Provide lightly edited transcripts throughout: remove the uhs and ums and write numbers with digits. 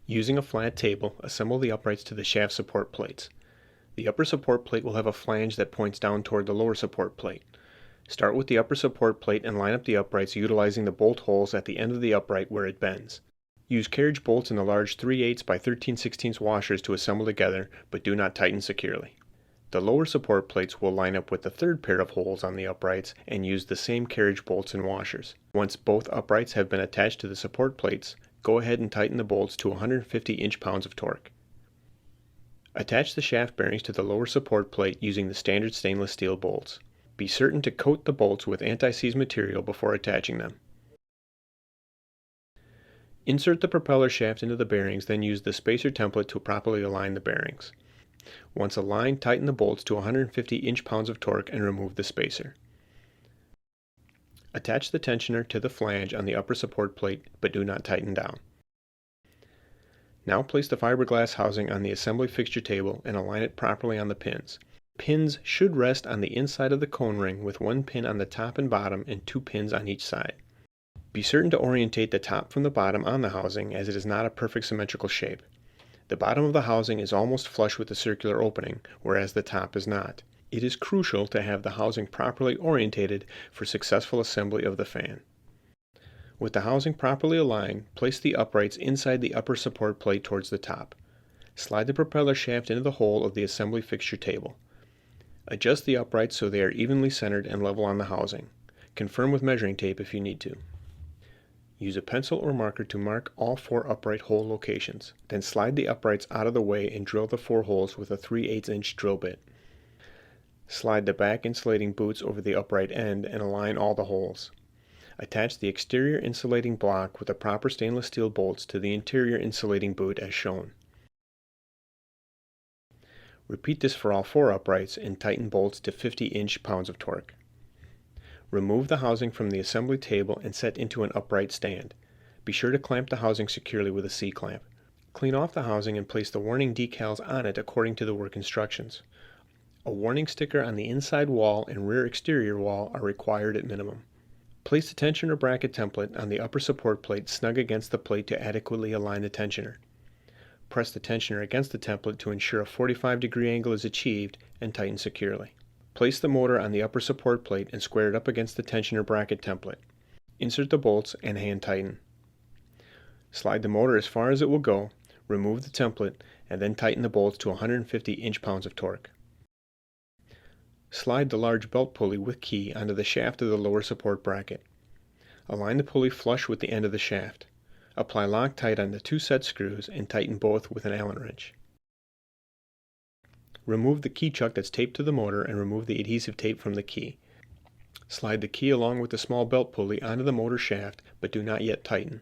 Using a flat table, assemble the uprights to the shaft support plates. The upper support plate will have a flange that points down toward the lower support plate. Start with the upper support plate and line up the uprights utilizing the bolt holes at the end of the upright where it bends. Use carriage bolts in the large 3/8 by 13/16 washers to assemble together, but do not tighten securely. The lower support plates will line up with the third pair of holes on the uprights and use the same carriage bolts and washers. Once both uprights have been attached to the support plates, go ahead and tighten the bolts to 150 inch-pounds of torque. Attach the shaft bearings to the lower support plate using the standard stainless steel bolts. Be certain to coat the bolts with anti-seize material before attaching them. Insert the propeller shaft into the bearings, then use the spacer template to properly align the bearings. Once aligned, tighten the bolts to 150 inch-pounds of torque and remove the spacer. Attach the tensioner to the flange on the upper support plate, but do not tighten down. Now place the fiberglass housing on the assembly fixture table and align it properly on the pins. Pins should rest on the inside of the cone ring with one pin on the top and bottom and 2 pins on each side. Be certain to orientate the top from the bottom on the housing, as it is not a perfect symmetrical shape. The bottom of the housing is almost flush with the circular opening, whereas the top is not. It is crucial to have the housing properly orientated for successful assembly of the fan. With the housing properly aligned, place the uprights inside the upper support plate towards the top. Slide the propeller shaft into the hole of the assembly fixture table. Adjust the uprights so they are evenly centered and level on the housing. Confirm with measuring tape if you need to. Use a pencil or marker to mark all 4 upright hole locations. Then slide the uprights out of the way and drill the 4 holes with a 3/8 inch drill bit. Slide the back insulating boots over the upright end and align all the holes. Attach the exterior insulating block with the proper stainless steel bolts to the interior insulating boot as shown. Repeat this for all 4 uprights and tighten bolts to 50 inch-pounds of torque. Remove the housing from the assembly table and set into an upright stand. Be sure to clamp the housing securely with a C-clamp. Clean off the housing and place the warning decals on it according to the work instructions. A warning sticker on the inside wall and rear exterior wall are required at minimum. Place the tensioner bracket template on the upper support plate snug against the plate to adequately align the tensioner. Press the tensioner against the template to ensure a 45-degree angle is achieved and tighten securely. Place the motor on the upper support plate and square it up against the tensioner bracket template. Insert the bolts and hand tighten. Slide the motor as far as it will go, remove the template, and then tighten the bolts to 150 inch-pounds of torque. Slide the large belt pulley with key onto the shaft of the lower support bracket. Align the pulley flush with the end of the shaft. Apply Loctite on the 2 set screws and tighten both with an Allen wrench. Remove the key chuck that's taped to the motor and remove the adhesive tape from the key. Slide the key along with the small belt pulley onto the motor shaft, but do not yet tighten.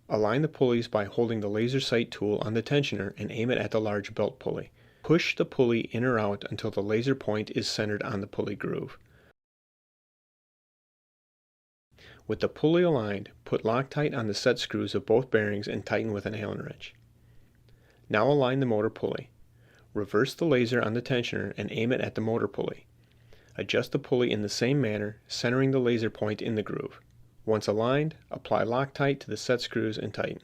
Align the pulleys by holding the laser sight tool on the tensioner and aim it at the large belt pulley. Push the pulley in or out until the laser point is centered on the pulley groove. With the pulley aligned, put Loctite on the set screws of both bearings and tighten with an Allen wrench. Now align the motor pulley. Reverse the laser on the tensioner and aim it at the motor pulley. Adjust the pulley in the same manner, centering the laser point in the groove. Once aligned, apply Loctite to the set screws and tighten.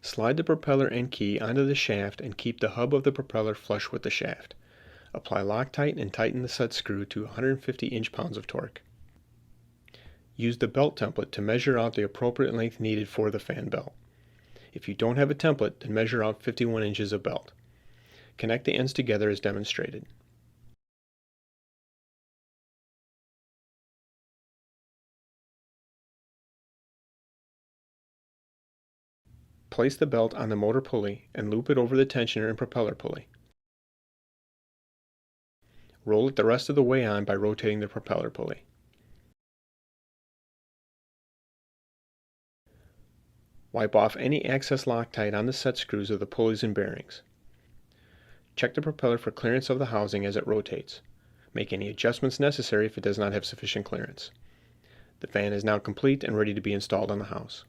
Slide the propeller and key onto the shaft and keep the hub of the propeller flush with the shaft. Apply Loctite and tighten the set screw to 150 inch-pounds of torque. Use the belt template to measure out the appropriate length needed for the fan belt. If you don't have a template, then measure out 51 inches of belt. Connect the ends together as demonstrated. Place the belt on the motor pulley and loop it over the tensioner and propeller pulley. Roll it the rest of the way on by rotating the propeller pulley. Wipe off any excess Loctite on the set screws of the pulleys and bearings. Check the propeller for clearance of the housing as it rotates. Make any adjustments necessary if it does not have sufficient clearance. The fan is now complete and ready to be installed on the house.